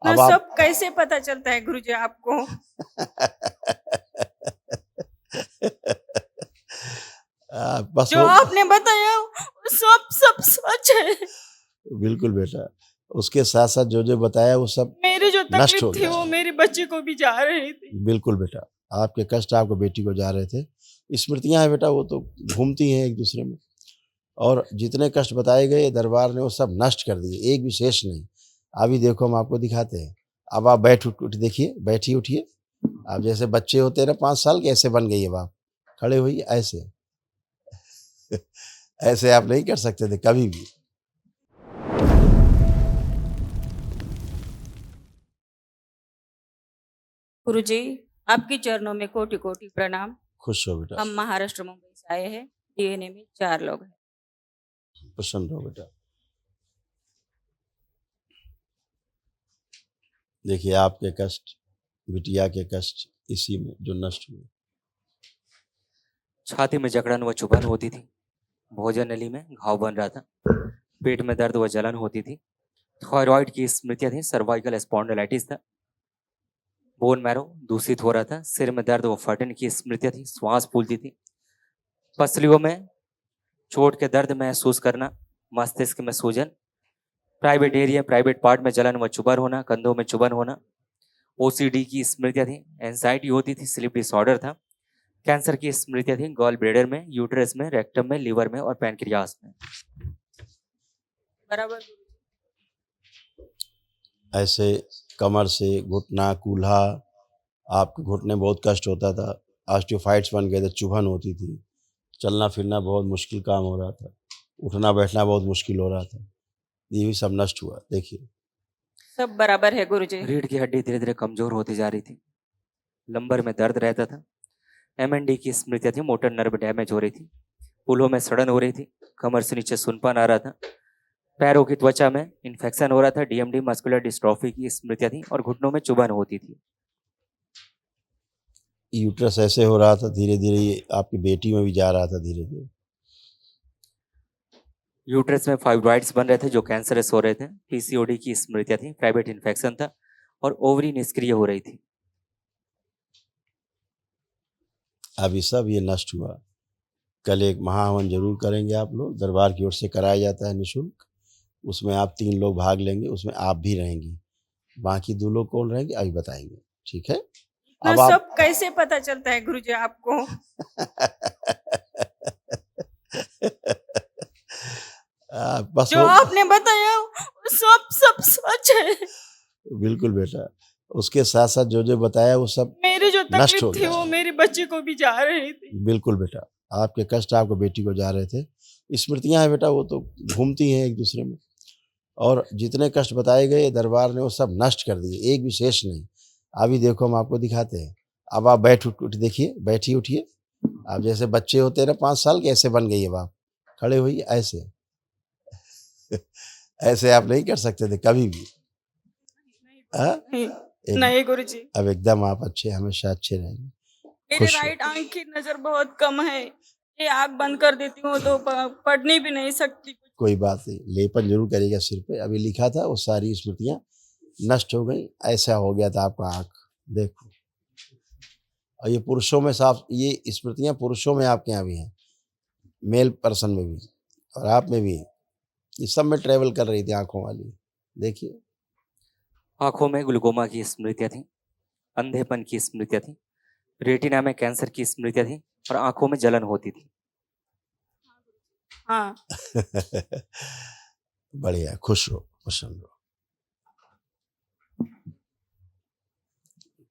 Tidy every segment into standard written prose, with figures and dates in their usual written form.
ना अब आप सब कैसे पता चलता है गुरुजी आपको? बस जो वो आपने बताया वो सब सच है। बिल्कुल बेटा, उसके साथ-साथ जो-जो बताया वो सब मेरी जो नष्ट तकलीफ हो थी गया वो है। मेरी बच्ची को भी जा रही थी। बिल्कुल बेटा, आपके कष्ट आपको बेटी को जा रहे थे। स्मृतियाँ हैं बेटा वो तो घूमती हैं एक-दूसरे में और जितने कष्ट बताए गए दरबार ने वो सब नष्ट कर दिए, एक भी शेष नहीं। अभी देखो हम आपको दिखाते हैं। अब आप बैठ उठ उठ देखिए, बैठिए उठिए। आप जैसे बच्चे होते हैं ना 5 साल के ऐसे बन गई अब आप। खड़े होइए ऐसे। ऐसे आप नहीं कर सकते थे कभी भी। गुरुजी, आपके चरणों में कोटि-कोटि प्रणाम। खुश हो बेटा, हम महाराष्ट्र मुंबई से आए हैं। डीएनए में 4 लोग हैं। प्रसन्न रहो बेटा। देखिए आपके कष्ट, बिटिया के कष्ट इसी में जो नष्ट हुए। छाती में जकड़न व चुभन होती थी। भोजन नली में घाव बन रहा था। पेट में दर्द व जलन होती थी। थायराइड की स्मृतियां थी। सर्वाइकल स्पॉन्डिलाइटिस था। बोन मैरो दूषित हो रहा था। सिर में दर्द व फटन की स्मृतियां थी। श्वास फूलती थी। पसलियों में चोट के दर्द महसूस करना। मस्तिष्क में सूजन। प्राइवेट एरिया प्राइवेट पार्ट में जलन व चुभन होना। कंधों में चुभन होना। ओसीडी की स्मृतियां थी। एंजाइटी होती थी। स्लीप डिसऑर्डर था। कैंसर की स्मृतियां थी। गॉल ब्लेडर में, यूट्रस में, रेक्टम में, लिवर में और पैनक्रियास में। बराबर। ऐसे कमर से घुटना, कूल्हा, आपके घुटने बहुत कष्ट होता था। ऑस्टियोफाइट्स बन गए थे, चुभन होती थी। चलना-फिरना बहुत मुश्किल काम हो रहा था। उठना-बैठना बहुत मुश्किल हो रहा था। ये भी सब नष्ट हुआ, देखिए। सब बराबर है गुरुजी। रीढ़ की हड्डी धीरे धीरे कमजोर होती जा रही थी। लंबर में दर्द रहता था। एमएनडी की स्मृतियां थी। मोटर नर्व डैमेज हो रही थी। पुलों में सड़न हो रही थी। कमर से नीचे सुनपन आ रहा था। पैरों की त्वचा में इन्फेक्शन हो रहा था। डीएमडी मस्कुलर डिस्ट्रॉफी की स्मृतियां थी और घुटनों में चुभन होती थी। यूट्रस ऐसे हो रहा था, धीरे-धीरे ये आपकी बेटी में भी जा रहा था धीरे-धीरे। यूट्रस में फाइब्रॉइड्स बन रहे थे जो कैंसरस हो रहे थे। पीसीओडी की स्मृतियां थी। प्राइवेट इन्फेक्शन था और ओवरी निष्क्रिय हो रही थी। अब ये सब ये नष्ट हुआ। कल एक महाहवन ज़रूर करेंगे आप लोग, दरबार की ओर से कराया जाता है निःशुल्क। उसमें आप 3 लोग भाग लेंगे, उसमें आप भी रहेंगी। बाकी 2 लोग कौन रहेंगे अभी बताएँगे, ठीक है? ना अब आप सब कैसे पता चलता है गुरुजी आपको? बस जो वो आपने बताया वो सब सच है। बिल्कुल बेटा, उसके साथ-साथ जो-जो बताया वो सब मेरी जो नष्ट तकलीफ हो थी गया वो है। मेरी बच्ची को भी जा रही थी। बिल्कुल बेटा, आपके कष्ट आपको बेटी को जा रहे थे। स्मृतियाँ हैं बेटा वो तो घूमती हैं एक-दूसरे में और जितने कष्ट बताए गए दरबार ने वो सब नष्ट कर दिए, एक भी शेष नहीं। अभी देखो हम आपको दिखाते हैं। अब आप बैठ उठ उठ देखिए, बैठिए उठिए। आप जैसे बच्चे होते हैं ना 5 साल के ऐसे बन गई अब आप। खड़े होइए ऐसे। ऐसे आप नहीं कर सकते थे कभी भी। हाँ? नहीं, एक नहीं गुरुजी। अब एकदम आप अच्छे हमेशा अच्छे रहेंगे। मेरे खुश राइट रहो। आंख की नजर बहुत कम है। ये आंख बंद कर देती हूँ तो पढ़ने भी नहीं सकती कुछ। कोई बात नहीं, लेपन ज़रूर करिएगा सिर पे। अभी लिखा था वो सारी स्मृतियाँ नष्ट हो गई, ऐसा हो गया था आपका आँख, देखो। और ये पुरुषों में साफ ये स्मृतियाँ पुरुषों में आपके यहाँ भी हैं, मेल पर्सन में भी और आप में भी। ये सब में ट्रैवल कर रही थी आँखों वाली, देखिए। आंखों में ग्लूकोमा की स्मृतियां थी। अंधेपन की स्मृतियां थी। रेटिना में कैंसर की स्मृतियां थी और आंखों में जलन होती थी। हाँ। बढ़िया, खुश रहो, प्रसन्न रहो।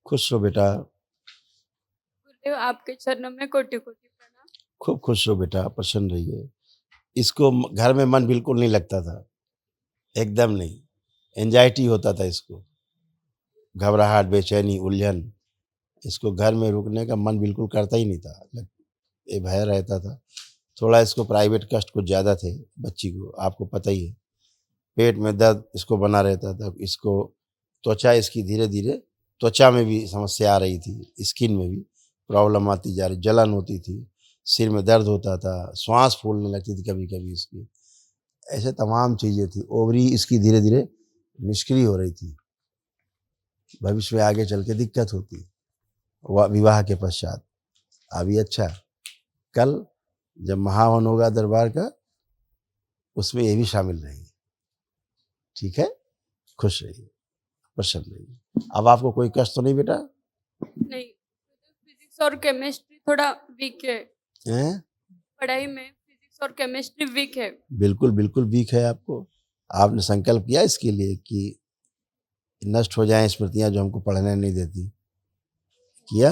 खुश रहो बेटा, गुरुदेव आपके चरणों में कोटि-कोटि प्रणाम। खूब खुश रहो बेटा, प्रसन्न रहिए। इसको घर में मन बिल्कुल नहीं लगता था, एकदम नहीं। एंग्ज़ायटी होता था इसको, घबराहट, बेचैनी, उलझन। इसको घर में रुकने का मन बिल्कुल करता ही नहीं था। ये भय रहता था। थोड़ा इसको प्राइवेट कष्ट कुछ ज़्यादा थे बच्ची को, आपको पता ही है। पेट में दर्द इसको बना रहता था। इसको त्वचा इसकी धीरे-धीरे त्वचा में भी समस्या आ रही थी, स्किन में भी प्रॉब्लम आती जा रही, जलन होती थी, सिर में दर्द होता था, श्वास फूलने लगती थी कभी-कभी इसकी। ऐसे तमाम चीज़ें थी। ओवरी इसकी धीरे-धीरे निष्क्रिय हो रही थी। भविष्य में आगे चल के दिक्कत होती है विवाह के पश्चात। अभी अच्छा, कल जब महावन होगा दरबार का, उसमें ये भी शामिल रहेंगे। ठीक है, खुश रहिए, प्रसन्न रहिए। अब आपको कोई कष्ट तो नहीं बेटा? नहीं, फिजिक्स और केमिस्ट्री थोड़ा वीक है हैं? पढ़ाई में, फिजिक्स और केमिस्ट्री वीक है। बिल्कुल बिल्कुल वीक है आपको। आपने संकल्प किया इसके लिए कि नष्ट हो जाएं स्मृतियां जो हमको पढ़ने नहीं देती? किया?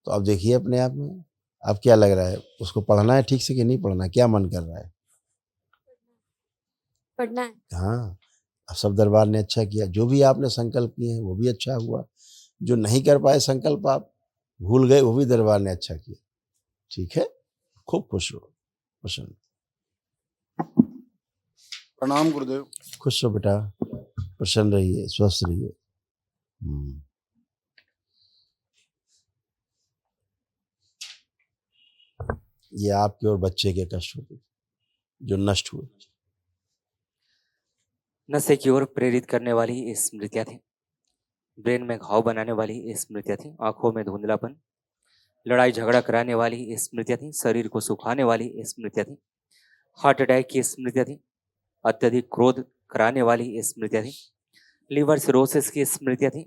तो अब देखिए अपने आप में, अब क्या लग रहा है, उसको पढ़ना है ठीक से कि नहीं पढ़ना? क्या मन कर रहा है? पढ़ना है। हाँ, अब सब दरबार ने अच्छा किया, जो भी आपने संकल्प किए हैं वो भी अच्छा हुआ। जो नहीं कर पाए संकल्प, आप भूल गए, वो भी दरबार ने अच्छा किया। ठीक है, खूब खुश रहो, प्रसन्न। प्रणाम गुरुदेव। खुश रहो बेटा, प्रसन्न रहिए, स्वस्थ रहिए। ये आपके और बच्चे के कष्ट होते जो नष्ट हुए। नशे की ओर प्रेरित करने वाली ये स्मृतियां थी, ब्रेन में घाव बनाने वाली ये स्मृतियां थी, आंखों में धुंधलापन, लड़ाई झगड़ा कराने वाली ये स्मृतियां थी, शरीर को सुखाने वाली ये स्मृतियां थी, हार्ट अटैक की स्मृतियां थी, अत्यधिक क्रोध कराने वाली ये स्मृतियां थी, लिवर सिरोसिस की स्मृतियां थी,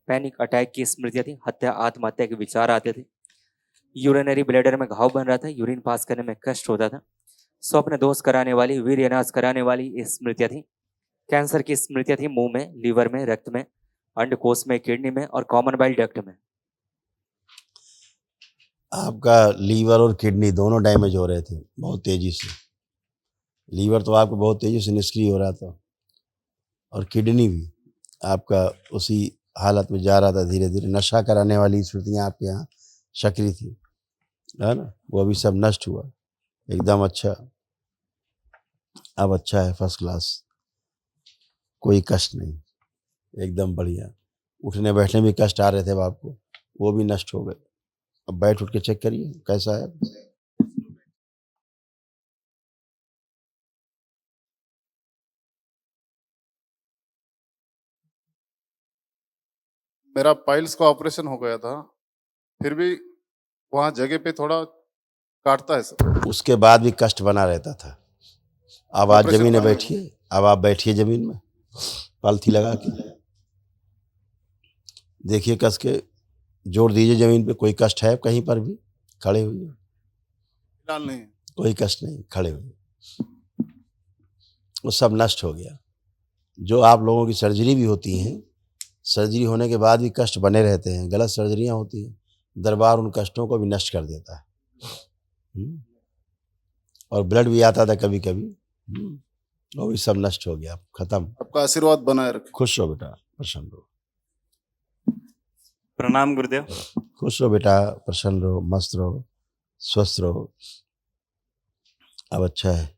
पैनिक अटैक की स्मृतियां थी, हत्या आत्महत्या के विचार आते थे, यूरिनरी ब्लैडर में घाव बन रहा था, यूरिन पास करने में कष्ट होता था, स्वप्न दोष कराने वाली, वीर्यनाश कराने वाली ये स्मृतियां थी, कैंसर की स्मृतियां थी, मुंह में, लीवर में, रक्त में, अंडकोश में, किडनी में और कॉमन बाइल डक्ट में। आपका लीवर और किडनी दोनों डैमेज हो रहे थे बहुत तेजी से। लीवर तो आपको बहुत तेजी से निष्क्रिय हो रहा था, और किडनी भी आपका उसी हालत में जा रहा था धीरे धीरे। नशा कराने वाली स्मृतियाँ आपके यहाँ सक्रिय थी, है ना, वो अभी सब नष्ट हुआ एकदम। अच्छा, अब अच्छा है, फर्स्ट क्लास, कोई कष्ट नहीं, एकदम बढ़िया। उठने बैठने में कष्ट आ रहे थे अब आपको, वो भी नष्ट हो गए। अब बैठ उठ के चेक करिए कैसा है। मेरा पाइल्स का ऑपरेशन हो गया था, फिर भी वहाँ जगह पे थोड़ा काटता है सर। उसके बाद भी कष्ट बना रहता था। अब आज ऑपरेशन जमीन में वाले- बैठिए, अब आप बैठिए जमीन में पालथी लगा के, देखिए कस के जोड़ दीजिए जमीन पे। कोई कष्ट है कहीं पर भी? खड़े हुए, फिलहाल नहीं। कोई कष्ट नहीं, खड़े हुए। वो सब नष्ट हो गया। जो आप लोगों की सर्जरी भी होती हैं, सर्जरी होने के बाद भी कष्ट बने रहते हैं, गलत सर्जरियां होती हैं, दरबार उन कष्टों को भी नष्ट कर देता है। और ब्लड भी आता था कभी कभी, वो भी सब नष्ट हो गया, खत्म। आपका आशीर्वाद बनाए रखे। खुश रहो बेटा, प्रसन्न रहो। प्रणाम गुरुदेव। खुश रहो बेटा, प्रसन्न रहो, मस्त रहो, स्वस्थ रहो। अब अच्छा है,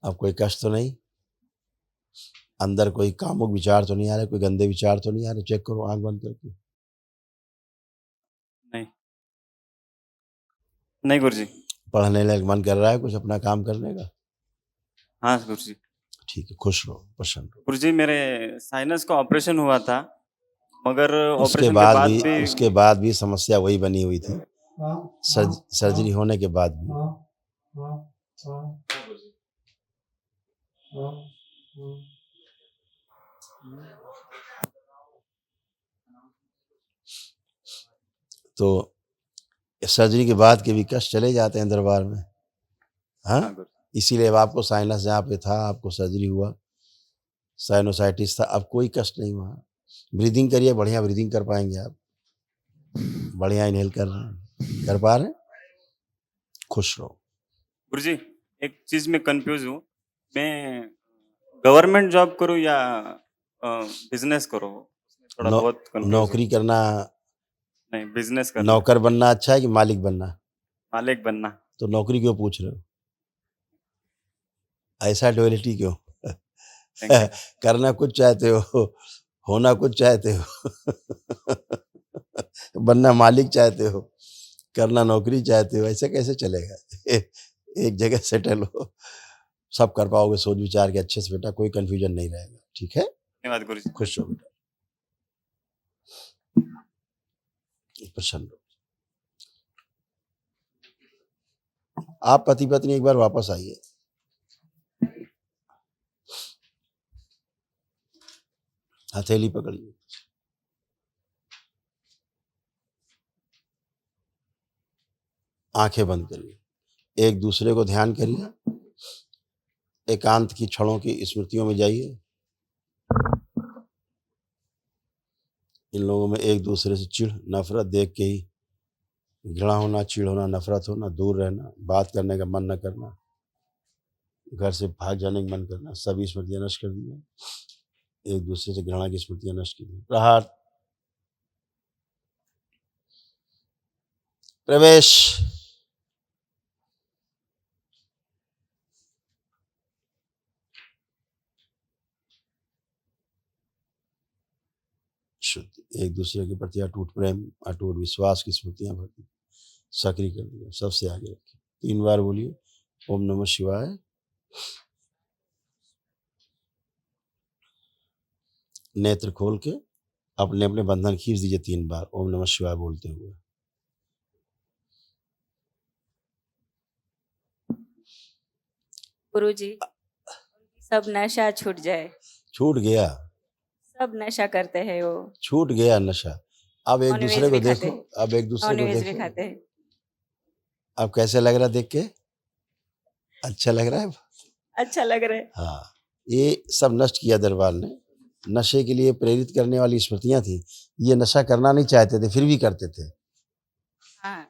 अब कोई कष्ट तो नहीं, अंदर कोई कामुक विचार तो नहीं आ रहे, कोई गंदे विचार तो नहीं आ रहे? चेक करो आंख बंद करके। नहीं नहीं गुरुजी। पढ़ने लायक मन कर रहा है कुछ अपना काम करने का? हाँ गुरुजी। ठीक है, खुश रहो, प्रसन्न रहो। गुरुजी मेरे साइनस का ऑपरेशन हुआ था, मगर उसके ऑपरेशन के बाद बाद भी भी उसके बाद भी समस्या वही बनी हुई थी, सर्जरी होने के बाद भी। तो सर्जरी के बाद के भी कष्ट चले जाते हैं दरबार में। हाँ, हाँ गुरुजी। इसीलिए अब आपको साइनस जहाँ पे था, आपको सर्जरी हुआ, साइनोसाइटिस था, अब कोई कष्ट नहीं वहाँ। ब्रीदिंग करिए, बढ़िया ब्रीदिंग कर पाएंगे आप, बढ़िया इनहेल कर रहे हैं, कर पा रहे हैं। खुश रहो। गुरुजी एक चीज में कंफ्यूज हूँ, मैं गवर्नमेंट जॉब करूँ या बिजनेस करूँ? थोड़ा नौ, बहुत कंफ्यूज नौकरी करना, नहीं बिजनेस करना, नौकर बनना अच्छा है कि मालिक बनना? मालिक बनना। तो नौकरी क्यों पूछ रहे हो? ऐसा डुअलिटी क्यों? Thank you. करना कुछ चाहते हो, होना कुछ चाहते हो, बनना मालिक चाहते हो, करना नौकरी चाहते हो, ऐसे कैसे चलेगा? एक जगह सेटल हो, सब कर पाओगे सोच विचार के अच्छे से बेटा, कोई कंफ्यूजन नहीं रहेगा। ठीक है, धन्यवाद गुरुजी। खुश हो बेटा। प्रसन्न हो। आप पति पत्नी एक बार वापस आइए। हथेली पकड़िए। आंखें बंद करिए। एक दूसरे को ध्यान करिए। एकांत की क्षणों की स्मृतियों में जाइए। इन लोगों में एक दूसरे से चिढ़ नफरत देख के ही घृणा होना, चिढ़ होना, नफरत होना, दूर रहना, बात करने का मन न करना, घर से भाग जाने का मन करना, सभी स्मृतियां नष्ट कर दी। एक दूसरे से घृणा की स्मृतियां नष्ट की दी। प्रहार। प्रवेश। शुद्ध। एक दूसरे के प्रति अटूट प्रेम, अटूट विश्वास की स्मृतियां भर दी, सक्रिय कर दिया। सबसे आगे रखिए। 3 बार बोलिए ओम नमः शिवाय। नेत्र खोल के अपने अपने बंधन खींच दीजिए 3 बार ओम नमः शिवाय बोलते हुए। गुरुजी, सब नशा छूट जाए। छूट गया, सब नशा करते हैं वो। छूट गया नशा। अब एक नॉनवेज दूसरे को भी खाते देखो। हैं। अब एक दूसरे को नॉनवेज भी देखो। खाते हैं। अब कैसे लग रहा है देख के? अच्छा लग रहा है? अच्छा लग रहा है। हाँ, ये सब नष्ट किया दरबार ने। नशे के लिए प्रेरित करने वाली स्मृतियां थी। ये नशा करना नहीं चाहते थे, फिर भी करते थे। हाँ,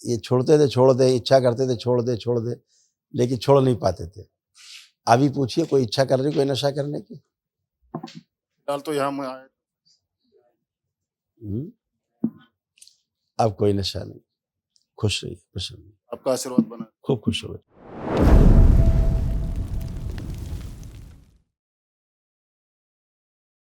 ये छोड़ते थे, छोड़ दे, इच्छा करते थे, छोड़ दे, छोड़ दे, लेकिन छोड़ नहीं पाते थे। अभी पूछिए कोई इच्छा कर रही, कोई नशा करने की? फिलहाल तो यहाँ मैं आया। अब कोई नशा नहीं। खुश रहिए, प्रसन्न रहिए। आपका आशीर्वाद बना। खूब खुश हो।